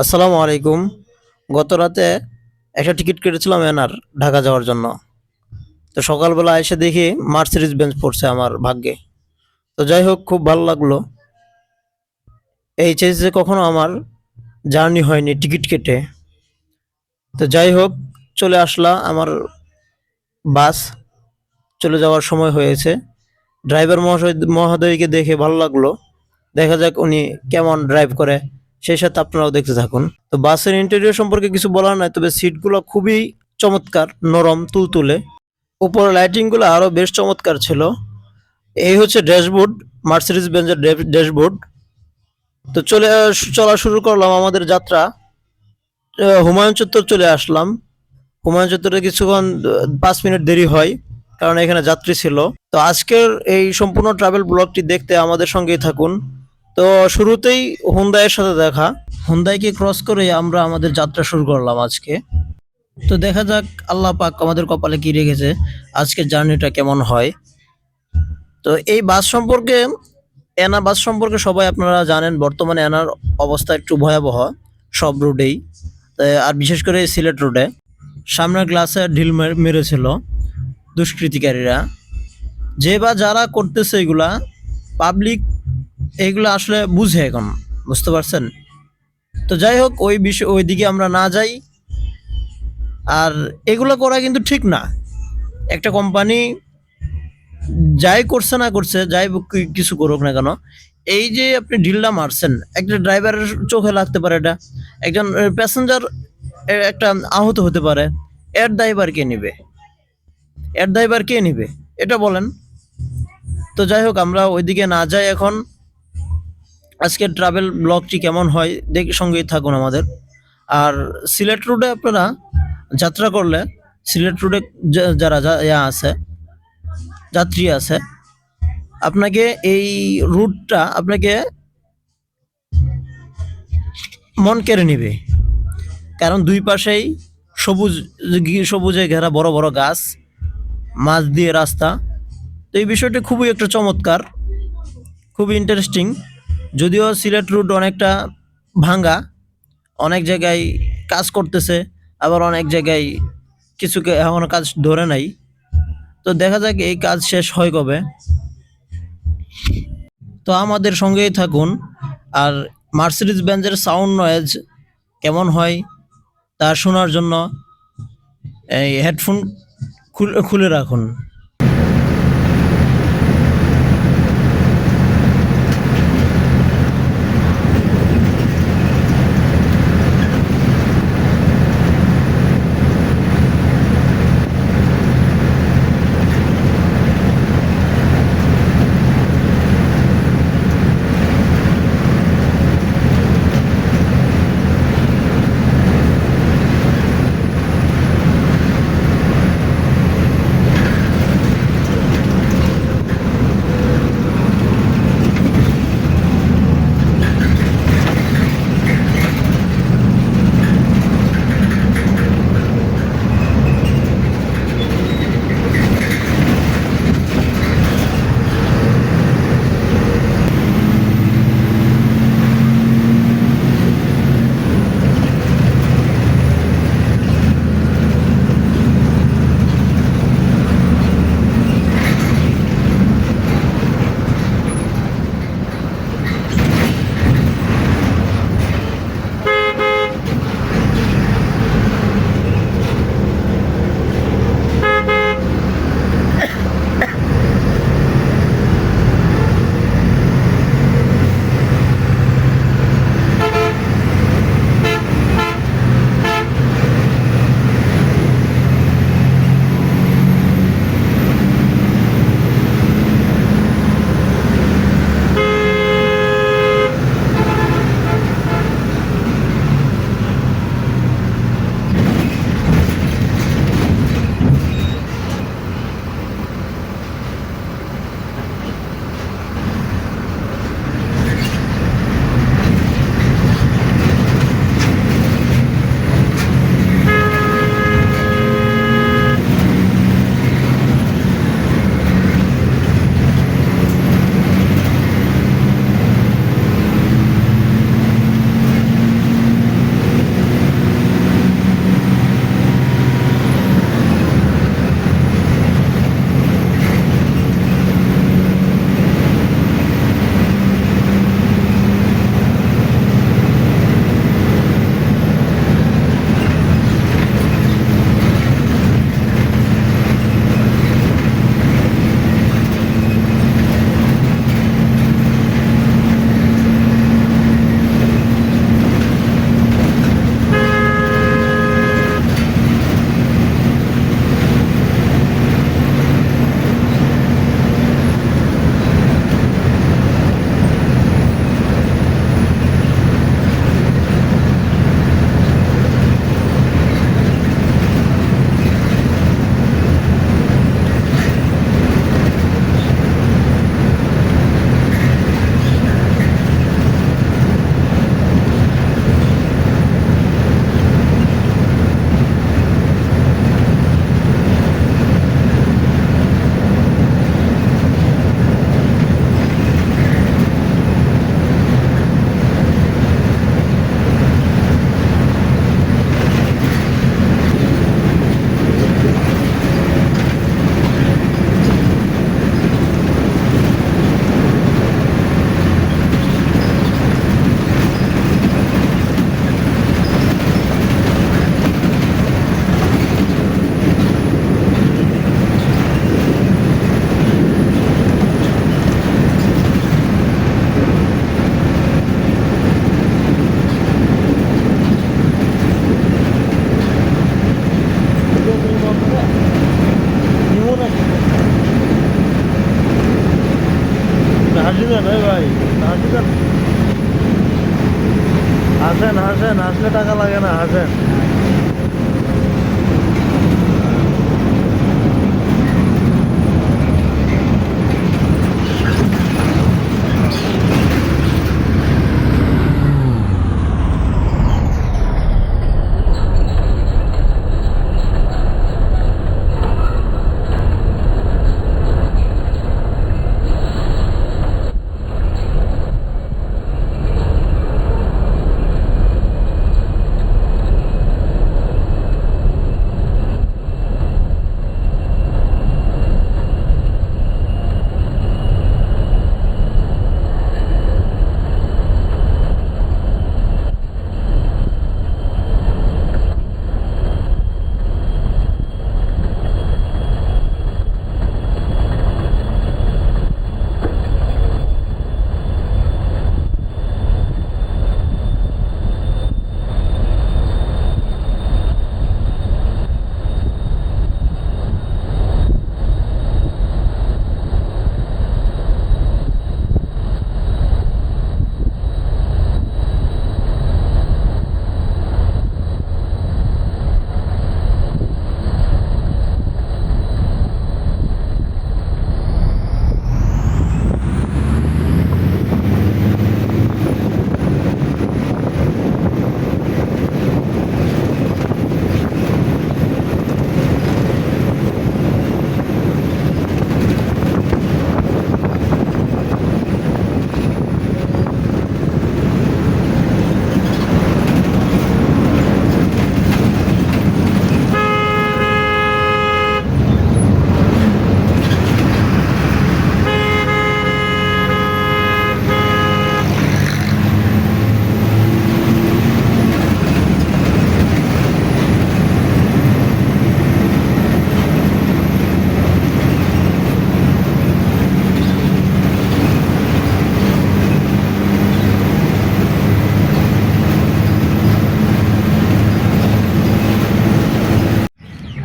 আসসালামু আলাইকুম। গত রাতে একটা টিকিট কেটেছিলাম এনার ঢাকা যাওয়ার জন্য। তো সকালবেলা এসে দেখি মার্সিডিজ বেঞ্চ পড়ছে আমার ভাগ্যে। তো যাই হোক, খুব ভালো লাগলো। এই চেয়ে কখনো আমার জার্নি হয়নি টিকিট কেটে। তো যাই হোক, চলে আসলা আমার বাস চলে যাওয়ার সময় হয়েছে। ড্রাইভার মহোদয়কে দেখে ভালো লাগলো। দেখা যাক উনি কেমন ড্রাইভ করে, সেই সাথে আপনারাও দেখতে থাকুন। তো বাসের ইন্টেরিয়র সম্পর্কে কিছু বলার নাই, তবে সিটগুলো খুবই চমৎকার, নরম, তুলতুলে। উপরে লাইটিংগুলো আরো বেশ চমৎকার ছিল। এই হচ্ছে ড্যাশবোর্ড, মার্সিডিজ বেঞ্জের ড্যাশবোর্ড। তো চলা শুরু করলাম আমাদের যাত্রা। হুমায়ুন চত্বর চলে আসলাম। হুমায়ুন চত্বরে কিছুক্ষণ 5 মিনিট দেরি হয়, কারণ এখানে যাত্রী ছিল। তো আজকের এই সম্পূর্ণ ট্রাভেল ব্লগটি দেখতে আমাদের সঙ্গেই থাকুন। তো শুরুতেই হুন্দাইয়ের সাথে দেখা। হুন্দাইকে ক্রস করে আমরা আমাদের যাত্রা শুরু করলাম আজকে। তো দেখা যাক আল্লাহ পাক আমাদের কপালে কি রেখেছে, আজকের জার্নিটা কেমন হয়। তো এই বাস সম্পর্কে, এনা বাস সম্পর্কে সবাই আপনারা জানেন, বর্তমানে এনার অবস্থা একটু ভয়াবহ সব রোডেই। আর বিশেষ করে সিলেট রোডে সামনের গ্লাসে ঢিল মেরেছিল দুষ্কৃতিকারীরা। যে বা যারা করতেছে এগুলা, পাবলিক এইগুলা আসলে বুঝে এখন, বুঝতে পারছেন? তো যাই হোক, ওই বিষয় ওই দিকে আমরা না যাই। আর এগুলো করা কিন্তু ঠিক না। একটা কোম্পানি যাই করছে না করছে, যাই কিছু করুক না কেন, এই যে আপনি ঢিলটা মারছেন, একটা ড্রাইভারের চোখে লাগতে পারে, এটা একজন প্যাসেঞ্জার একটা আহত হতে পারে। এর দায়ভার কে নিবে? এর দায়ভার কে নিবে এটা বলেন। তো যাই হোক, আমরা ওইদিকে না যাই এখন। আজকের ট্রাভেল ব্লগটি কেমন হয় দেখে সঙ্গেই থাকুন আমাদের। আর সিলেট রোডে আপনারা যাত্রা করলে, সিলেট রোডে যারা আছে, যাত্রী আছে, আপনাকে এই রুটটা আপনাকে মন কেড়ে নিবে। কারণ দুই পাশেই সবুজ, সবুজে ঘেরা বড় বড় গাছ, মাছ দিয়ে রাস্তা। তো এই বিষয়টি খুবই একটা চমৎকার, খুবই ইন্টারেস্টিং। যদিও সিলেট রুট অনেকটা ভাঙ্গা, অনেক জায়গায় কাজ করতেছে, আবার অনেক জায়গায় কিছুকে এখনো কাজ ধরে নাই। তো দেখা যাক এই কাজ শেষ হয় কবে। তো আমাদের সঙ্গেই থাকুন। আর মার্সিডিজ বেঞ্জের সাউন্ড নয়েজ কেমন হয় তা শোনার জন্য এই হেডফোন খুলে রাখুন। ঢুকেন। হাসেন হাসেন, হাসলে টাকা লাগে না, হাসেন।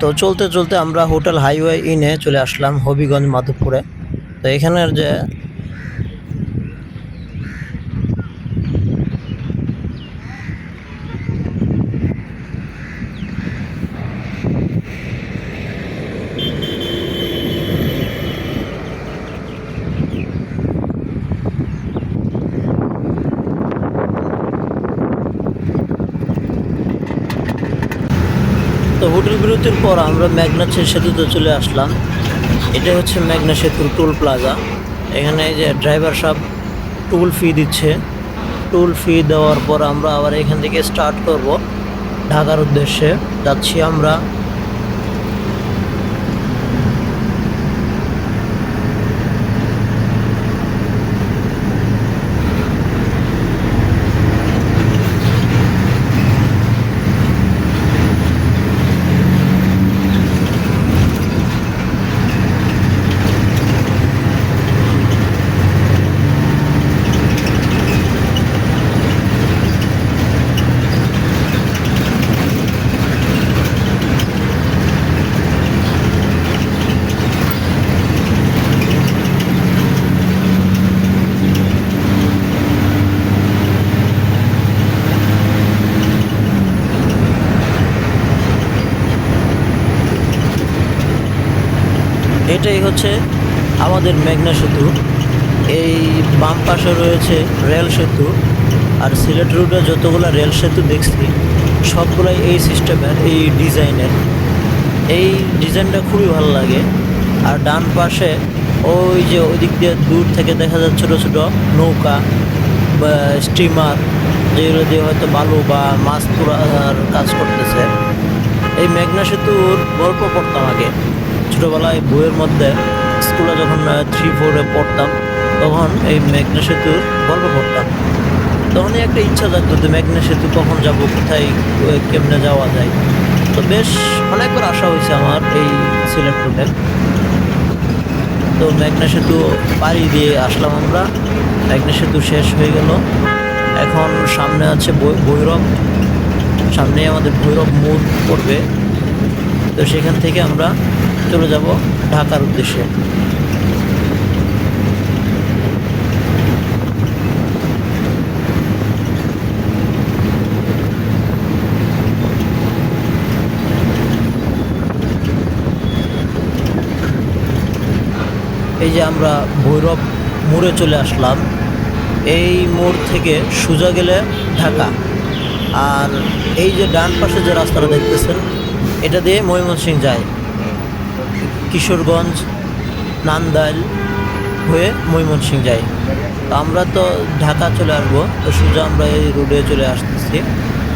তো চলতে চলতে আমরা হোটেল হাইওয়ে ইনে চলে আসলাম হবিগঞ্জ মাধবপুরে। তো এখানের যে তো হোটেল বিরতির পর আমরা মেঘনা সেতুতে চলে আসলাম। এটা হচ্ছে মেঘনা সেতুর টোল প্লাজা। এখানে এই যে ড্রাইভার সাহেব টোল ফি দিচ্ছে। টোল ফি দেওয়ার পর আমরা আবার এখান থেকে স্টার্ট করব ঢাকার উদ্দেশ্যে যাচ্ছি আমরা। এটাই হচ্ছে আমাদের মেঘনা সেতু। এই বাম পাশে রয়েছে রেল সেতু। আর সিলেট রুটে যতগুলো রেল সেতু দেখছি সবগুলাই এই সিস্টেমের, এই ডিজাইনের। এই ডিজাইনটা খুবই ভালো লাগে। আর ডান পাশে ওই যে ওই দিক দিয়ে দূর থেকে দেখা যাচ্ছে ছোটো ছোটো নৌকা বা স্টিমার, যেগুলো দিয়ে হয়তো বালু বা মাছ তোলার কাজ করতেছে। এই মেঘনা সেতুর গল্প পড়তাম আগে ছোটোবেলায় বইয়ের মধ্যে। স্কুলে যখন 3-4-এ পড়তাম তখন এই মেঘনা সেতুর গল্প পড়তাম। তখনই একটা ইচ্ছা থাকতো যে মেঘনা সেতু কখন যাব, কোথায় কেমনে যাওয়া যায়। তো বেশ অনেকবার আসা হয়েছে আমার এই সিলেট রুটে। তো মেঘনা সেতু পাড়ি দিয়ে আসলাম আমরা। মেঘনা সেতু শেষ হয়ে গেল। এখন সামনে আছে ভৈরব, সামনেই আমাদের ভৈরব মোড় পড়বে। তো সেখান থেকে আমরা চলে যাব ঢাকার উদ্দেশ্যে। যে আমরা ভৈরব মোড়ে চলে আসলাম। এই মোড় থেকে সোজা গেলে ঢাকা। আর এই যে ডান পাশে যে রাস্তাটা দেখতেছেন, এটা দিয়ে ময়মনসিংহ যায়। কিশোরগঞ্জ, নান্দাইল হয়ে ময়মনসিংহ যায়। তো আমরা তো ঢাকা চলে আসবো, তো সোজা আমরা এই রোডে চলে আসতেছি।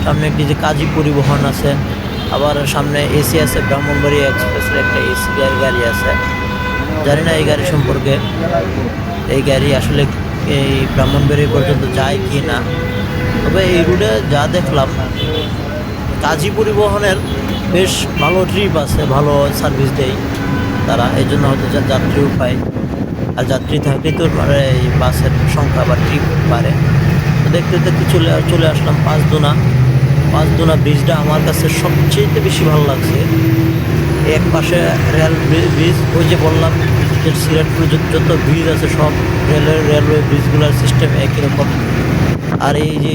সামনে একটি যে কাজী পরিবহন আছে, আবার সামনে এসি আছে, ব্রাহ্মণবাড়িয়া এক্সপ্রেসের একটা এসি গাড়ি আছে। জানি না এই গাড়ি সম্পর্কে, এই গাড়ি আসলে এই ব্রাহ্মণবাড়ি পর্যন্ত যায় কি না। তবে এই রুটে যা দেখলাম, কাজী পরিবহনের বেশ ভালো ট্রিপ আছে, ভালো সার্ভিস দেয় তারা, এই জন্য হয়তো যাত্রীও পায়। আর যাত্রী থাকলে তো এই বাসের সংখ্যা বা ট্রিপ বাড়ে। তো দেখতে দেখতে চলে আসলাম পাঁচদোনা ব্রিজটা আমার কাছে সবচেয়ে বেশি ভালো লাগছে। এক পাশে রেল ব্রিজ, ওই যে বললাম যে সিলেটপুর যত ব্রিজ আছে সব রেলওয়ে ব্রিজগুলোর সিস্টেম একই রকম। আর এই যে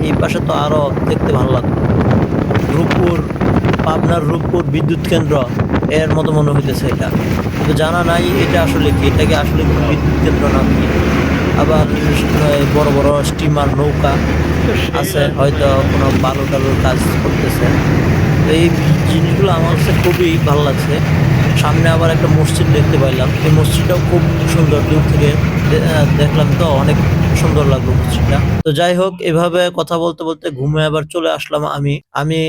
এই পাশে তো আরও দেখতে ভালো লাগতো। পাবনার রূপপুর বিদ্যুৎ কেন্দ্র এর মতো মনে হইতেছে এটা, কিন্তু জানা নাই এটা আসলে কি, এটাকে আসলে কোনো বিদ্যুৎ কেন্দ্র নাকি। আবার বড় বড় স্টিমার নৌকা আছে, হয়তো কোনো বালু টালুর কাজ করতেছে। তো এই জিনিসগুলো আমার কাছে খুবই ভালো লাগছে। সামনে আবার একটা মসজিদ দেখতে পাইলাম, এই মসজিদটাও খুব সুন্দর, দূর থেকে দেখলাম তো অনেক সুন্দর লাগলো মসজিদটা। তো যাই হোক, এভাবে কথা বলতে বলতে ঘুমে আবার চলে আসলাম। আমি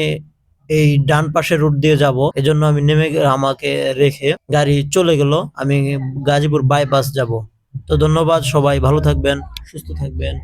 এই ডান পাশের রুট দিয়ে যাব, এজন্য আমি আমাকে রেখে গাড়ি চলে গেল। আমি গাজীপুর বাইপাস যাব। তো ধন্যবাদ, সবাই ভালো থাকবেন, সুস্থ থাকবেন।